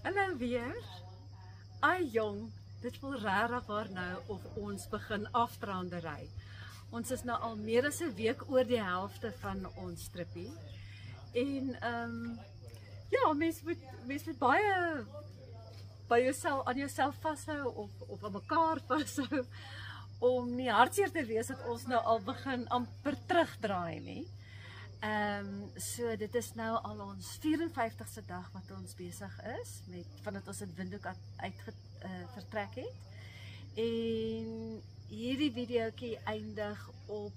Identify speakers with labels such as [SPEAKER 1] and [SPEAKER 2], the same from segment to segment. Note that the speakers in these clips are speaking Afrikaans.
[SPEAKER 1] Hallo weer. Ai jong, dit voel regtig waar nou of ons begin afdrandery. Ons is nou al meer as 'n week oor die helfte van ons trippie. En ja, mens moet baie by jouself aan jouself vashou of aan mekaar vashou om nie hartseer te wees dat ons nou al begin amper terugdraai nie. So dit is nou al ons 54ste dag wat ons besig is met vandat ons in Windhoek vertrek het. En hierdie videoetjie eindig op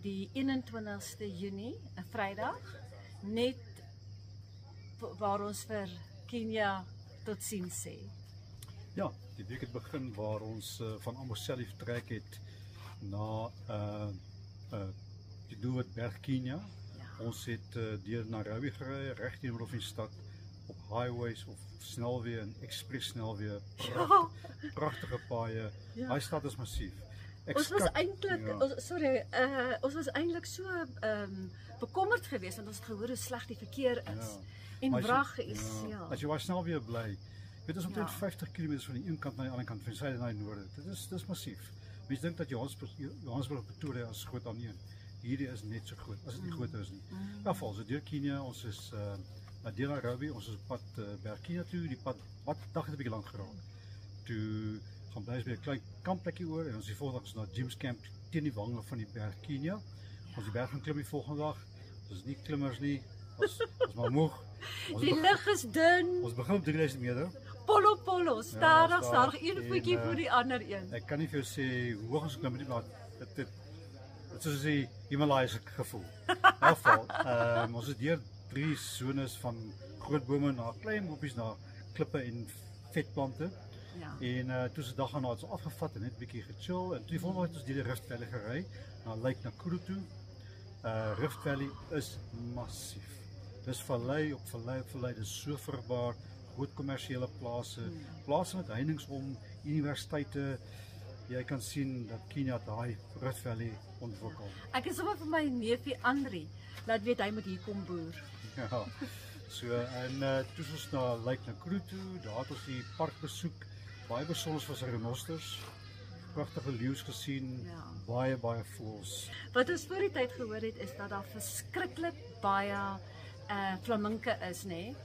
[SPEAKER 1] die 21ste Junie, 'n Vrydag, net waar ons vir Kenia totsiens sê.
[SPEAKER 2] Ja, die week het begin waar ons van Amboseli vertrek het na die doelwit Berg Kenia. Ja. Ons het deur Nairobi gery, reg deur middel van die stad, op highways of snelweë en express snelweë, pragtige paaie. Ja. Daai stad is massief.
[SPEAKER 1] Ons was eintlik, ons was eintlik so bekommerd geweest want ons het gehoor hoe sleg die verkeer is. Ja. En wrag is,
[SPEAKER 2] As jy waar snelweë bly, weet ons omtrent 50 km van die een kant na die ander kant, van die suide na die noorde. Dit is massief. Mense dink dat Johannesburg Pretoria is groot aan een. Hierdie is net so groot, as dit nie groter is nie. Ja, so deur Kenia, ons is deur Nairobi, ons is op pad Berg Kenia toe, die pad, wat dag het 'n bietjie lank geraak. Toe gaan bly by 'n klein kampplekkie oor en ons die volgende dag is na James Camp teen die wange van die Berg Kenia. Ons die berg gaan klim die volgende dag. Ons is nie klimmers nie, ons maar moeg.
[SPEAKER 1] Die lug is dun.
[SPEAKER 2] Ons begin op 3000 meter.
[SPEAKER 1] Polo, stadig, een voetjie voor die ander een.
[SPEAKER 2] Ek kan nie vir jou sê hoe hoog ons klim nie, maar dit soos die Himalayse gevoel. In elk geval, ons is deur 3 zones van groot bome na klein boepies na klippe en vetplante. Ja. En toe se dag daarna het ons afgevat en net 'n bietjie gechill en toe die volgende het ons deur die Rift Valley gery na Lake Nakuru toe. Rift Valley is massief. Dis vallei op vallei, dis so vrugbaar, groot kommersiële plase met heininge om, universiteite. Jy kan sien dat Kenia daai Rift Valley ontwikkel.
[SPEAKER 1] Ek is sommer vir my neefie Andri, laat weet hy moet hier kom boer.
[SPEAKER 2] Ja, so en toe ons na Lake Nakuru toe, daar het ons die park besoek, baie besonder was renosters, pragtige leeu's gesien, baie voëls.
[SPEAKER 1] Wat ons voor die tyd gehoor het is dat daar verskriklik baie flaminke is, nê?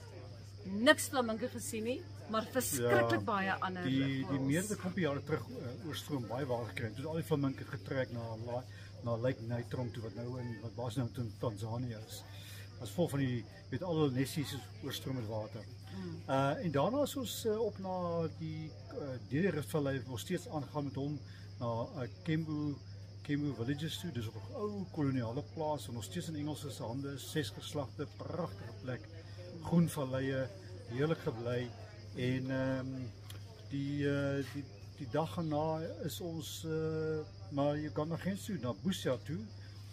[SPEAKER 1] Niks flaminke gesien nie, maar verskriklik baie ander
[SPEAKER 2] die meerdere klompie jare terug oorstroom baie water gekry. Toe al die flaminke getrek na Lake Natron toe wat basies nou in Tanzanië is. Was vol van die alle nessies oorstroom met water. En daarna is ons op na die deur die Rift Valley nog steeds aangaan met hom na Kembu Villages toe. Dis op 'n ou koloniale plaas en nog steeds in Engelse hande, 6 geslagte, pragtige plek, groen valleie, heerlik gebly. En die dag daarna is ons maar jy kan nog geen toe na Busia toe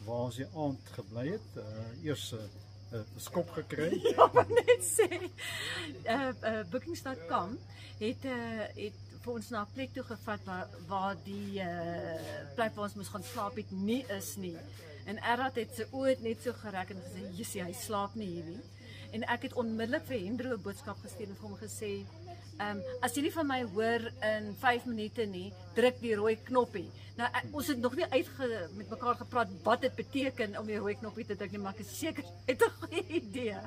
[SPEAKER 2] waar ons die aand gebly het. Eers 'n skop gekry.
[SPEAKER 1] Ja, maar net sê Booking.com het vir ons na 'n plek toe gevat waar die plek waar ons moes gaan slaap het nie is nie. En Errad het sy oë net so gereg en gesê, "Jessie, hy slaap nie hier nie." En ek het onmiddellik vir Hendro 'n boodskap gestuur en vir hom gesê, as jy nie van my hoor in 5 minute nie, druk die rooi knoppie. Nou ons het nog nie met mekaar gepraat wat dit beteken om die rooi knoppie te druk nie, maar ek is seker het 'n goeie idee.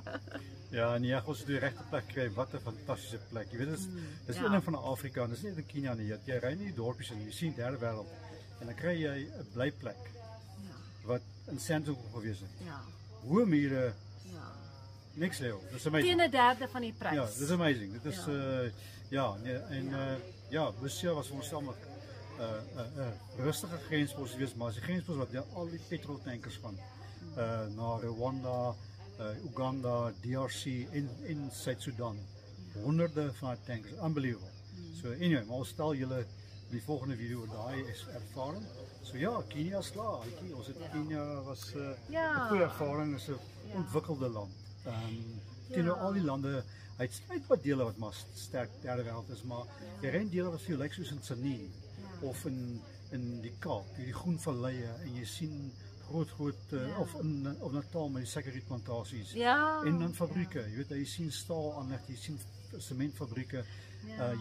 [SPEAKER 2] Ja, nee, ons het die regte plek gekry. Wat 'n fantastiese plek. Jy weet, dis een van Afrika, dis nie net in Kenia nie. Jy ry nie die dorpies en jy sien derde wêreld en dan kry jy 'n blyplek. Wat in Sandton gewees het. Ja. Hoë mure. Niks level. Dis amazing.
[SPEAKER 1] Teen 'n derde van die prys.
[SPEAKER 2] Ja, dis amazing. Dit is Busia was vir ons almal rustige grenspos gewees, maar as die grenspos wat al die petroltankers van na Rwanda, Uganda, DRC en Suid-Sudan. Honderde van tankers, unbelievable. So anyway, maar ons stel julle in die volgende video oor daai ervaring. So ja, Kenia is klaar. Ons het Kenia was 'n goeie ervaring, is 'n ontwikkelde land. Teenoor al die lande, hy het wat dele wat maar sterk derde wêreld is, maar jy ren dele wat vir jou lyk soos in Sani of in die Kaap, hierdie groen valleie en jy sien groot of Natal met die suikerrietplantasies.
[SPEAKER 1] Ja.
[SPEAKER 2] En dan fabrieke, jy weet, jy sien staal aanleg, jy sien sementfabrieke,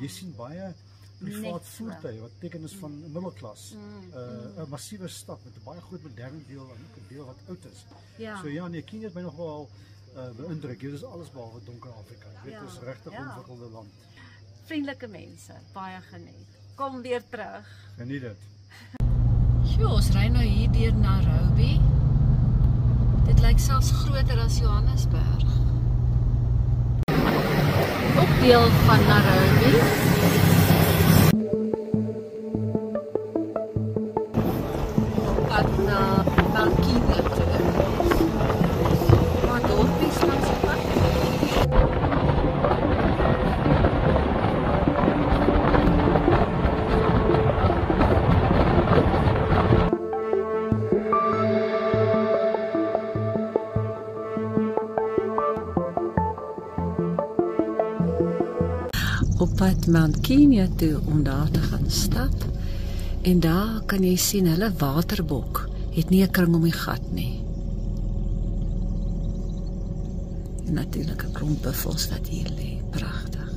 [SPEAKER 2] jy sien baie privaat voertuie wat teken is van middelklas. 'n Massiewe stad met 'n baie groot moderne deel en ook 'n deel wat oud is.
[SPEAKER 1] Ja.
[SPEAKER 2] So ja, nee, Kenia het my nog wel beïndruk. Dit is alles behalwe donker Afrika. Dit is regtig 'n ontwikkelde land.
[SPEAKER 1] Vriendelike mense, baie geniet. Kom weer terug.
[SPEAKER 2] Geniet dit.
[SPEAKER 1] Sjoe, ons ry nou hier deur Nairobi. Dit lyk selfs groter as Johannesburg. Ook deel van Nairobi. Pad na Malkine toe. Maar dorpies langs die pad. Op pad Mount Kenya toe om daar te gaan stap. En daar kan jy sien hulle waterbok het nie 'n kring om die gat nie. En natuurlik 'n klomp buffels wat hier lê. Pragtig.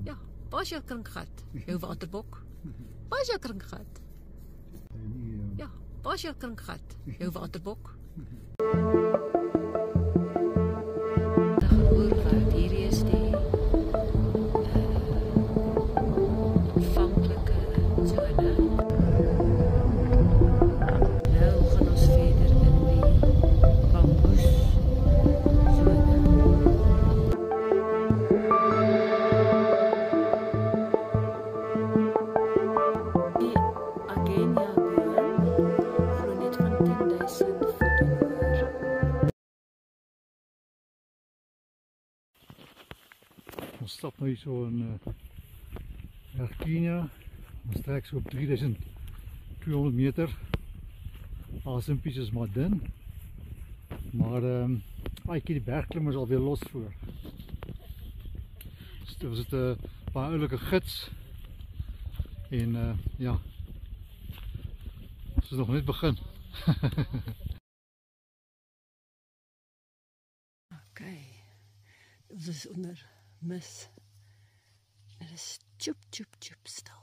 [SPEAKER 1] Ja, waar is jou kringgat? Jou waterbok? Waar is jou kringgat? Ja, waar is jou kringgat? Jou waterbok? Hierdie is die ontvanklike zone. Nou gaan ons verder in die bamboes zone. Die Agenia boom groei net van 10.000 voet en hoër.
[SPEAKER 2] Ons stap nou hier so in Kenia. Ons trek so op 3200 meter. Asempies is maar dun. Maar die bergklimmers alweer los voor. Dus we zitten 'n paar oulike gids. En ja. Ons is nog net begin.
[SPEAKER 1] Okay. Ons is onder mis. Het is tjoep stil.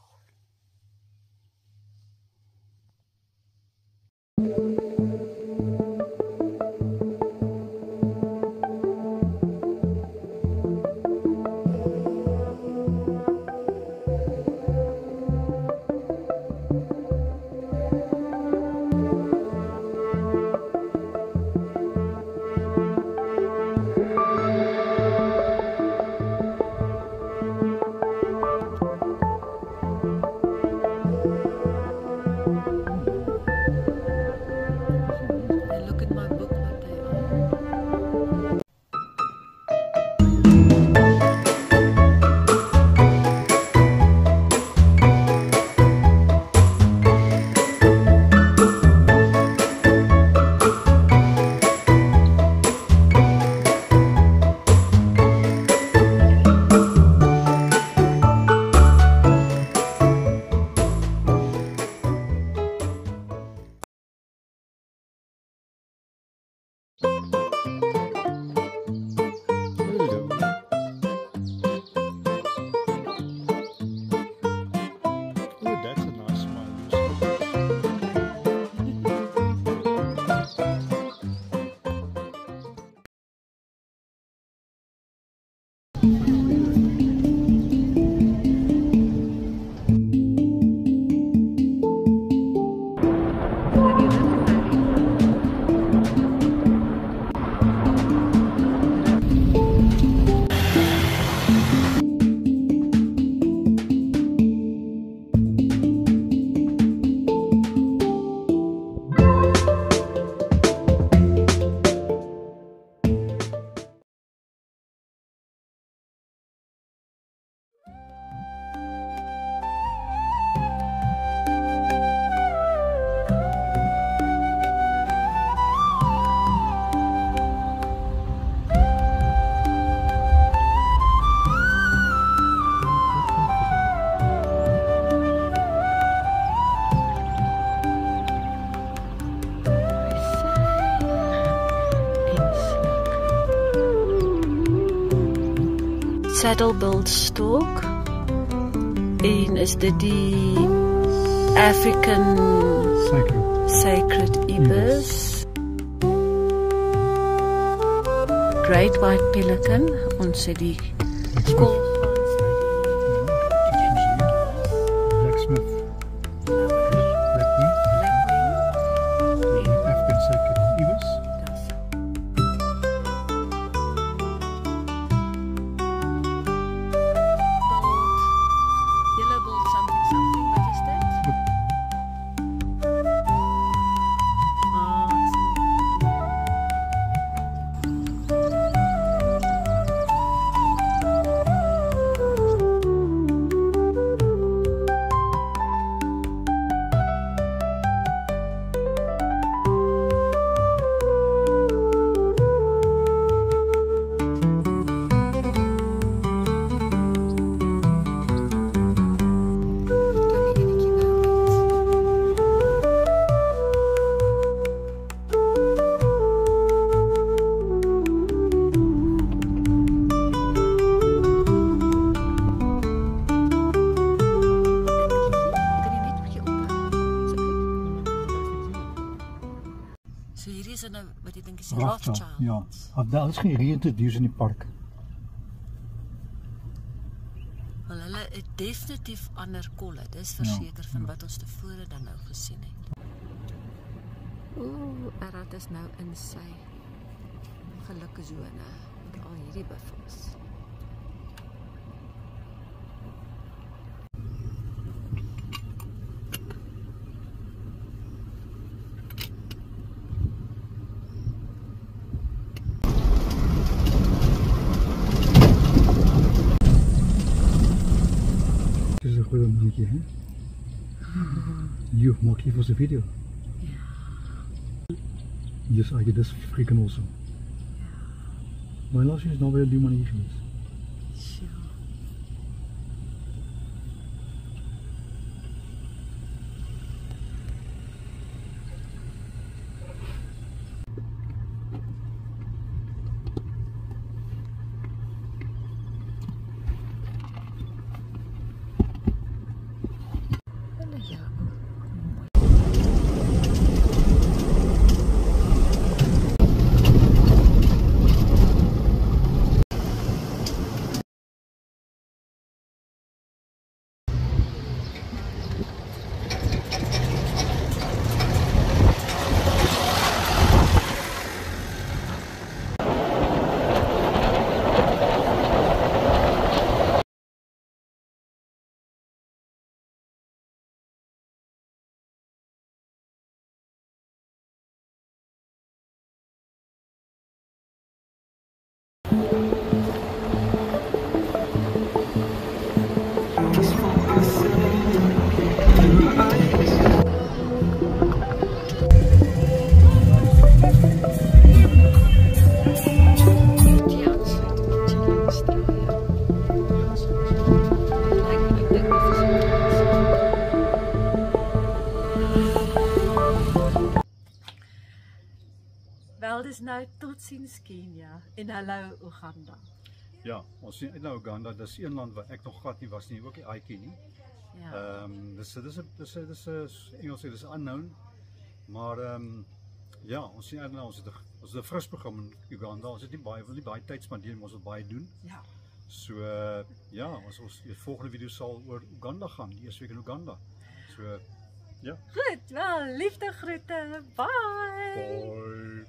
[SPEAKER 1] saddle-billed stork en is dit die African sacred ibis. Great white pelican, ons het die kolgans
[SPEAKER 2] Blacksmith. African sacred ibis.
[SPEAKER 1] Yellow-billed something, wat is dit? So hierdie is nou wat jy dink is die Rothschild.
[SPEAKER 2] Ja, daar is geen reintroduce in die park.
[SPEAKER 1] Wel hulle het definitief ander kolle. Dis verseker van wat ons tevore dan nou gesien het. Ooh, Erat is nou in sy gelukkeszone met al hierdie buffels.
[SPEAKER 2] Dit is een goede mannetje, hè? You maak hier voor zijn video. Yes, I get this freaking awesome. My last year is nou weer die manier geweest.
[SPEAKER 1] Sure. Wel, dis nou totsiens Kenia en hallo Uganda.
[SPEAKER 2] Ja, ons sien uit na Uganda, dis een land waar ek nog glad nie was nie, ook nie Aiki nie.
[SPEAKER 1] Ja.
[SPEAKER 2] Dis Engels sê dis unknown, maar ja, ons sien uit na ons het 'n fris program in Uganda. Ons het nie baie tyd spandeer, maar ons wil baie doen.
[SPEAKER 1] Ja.
[SPEAKER 2] So ja, ons die volgende video sal oor Uganda gaan, die eerste week in Uganda. So ja.
[SPEAKER 1] Goed, wel, liefde groete. Bye.
[SPEAKER 2] Bye.